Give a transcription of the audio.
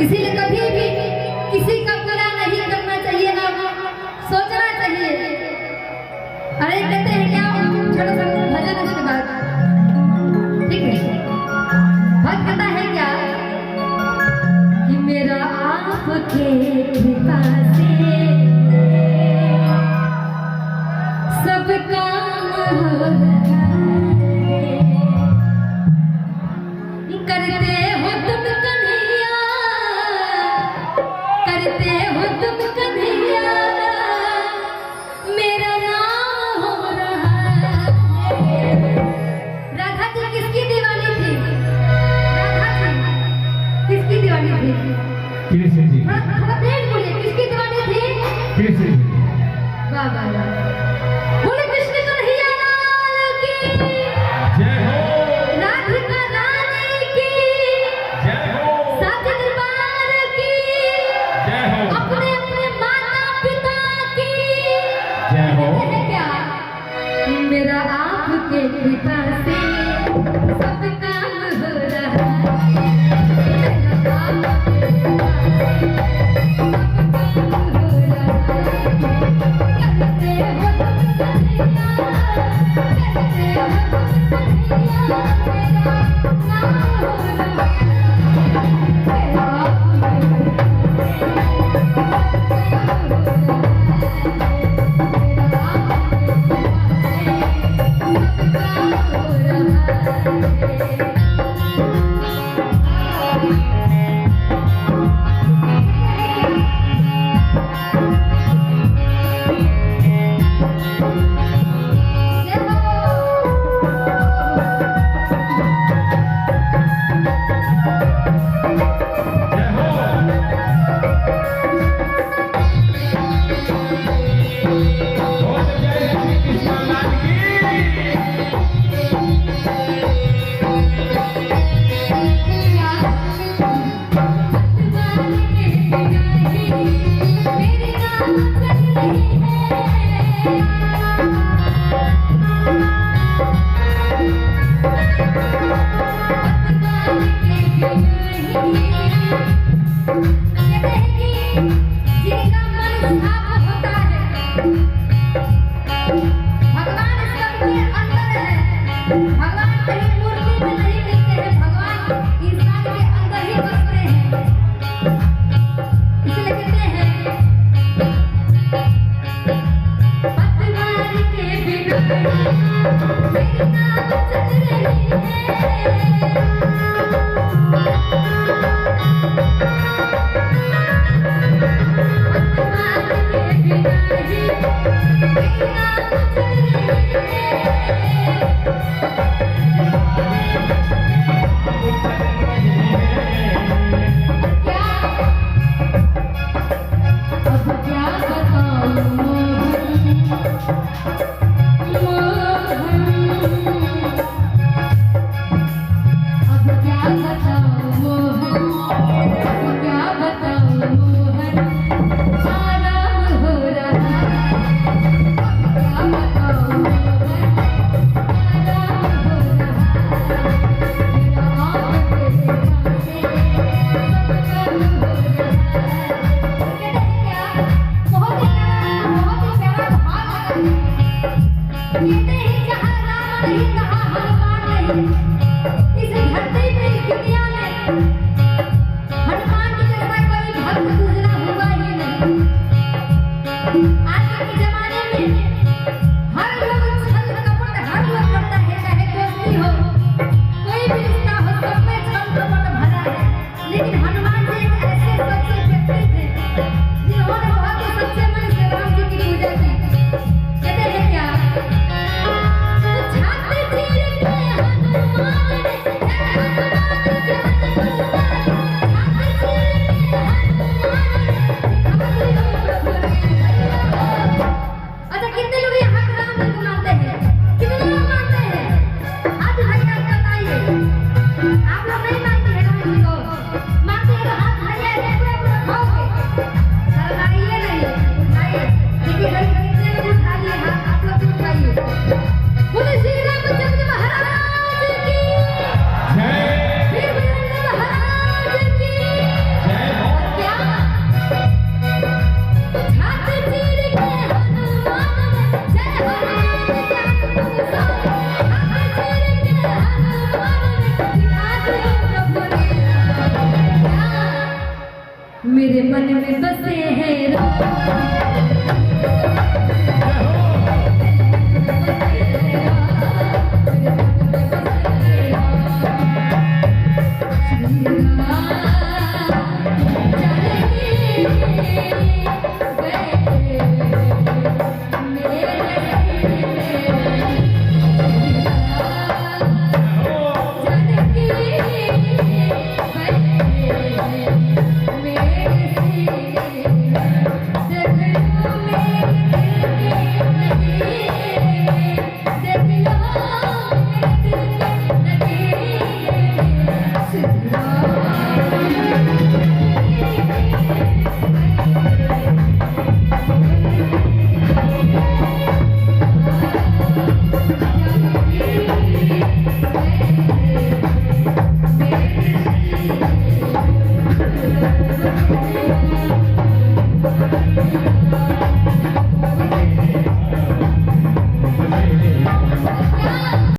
इसीलिए कभी भी किसी का बुरा नहीं करना चाहिए, ना सोचना चाहिए। अरे कहते हैं क्या, छोटा सा भजन उसके बाद, ठीक है? भक्त कहता है क्या कि मेरा आपके कृपा से सब काम हो रहा है, करते हो तुम कन्हैया, करते हो तुम कन्हैया, मेरा नाम हो रहा है। राधा जी किसकी दीवानी थी? राधा जी किसकी दीवानी थी? कृष्ण जी। थोड़ा तेज बोलिए, किसकी दीवानी थी? कृष्ण जी। वाह वाह वाह, बोले कृष्ण कन्हैया लाल की जय हो। राधिका रानी की जय हो। साथ दरबार की जय हो। अपने अपने माता पिता की जय हो। है क्या, मेरा आपके कृपा से सब काम हो रहा है, मेरा आपके कृपा से सब काम हो रहा है। करते हो तुम कन्हैया, करते हो तुम कन्हैया, मेरा नाम हो रहा है, मेरा आपके अच्छा कितने लोग यहाँ हो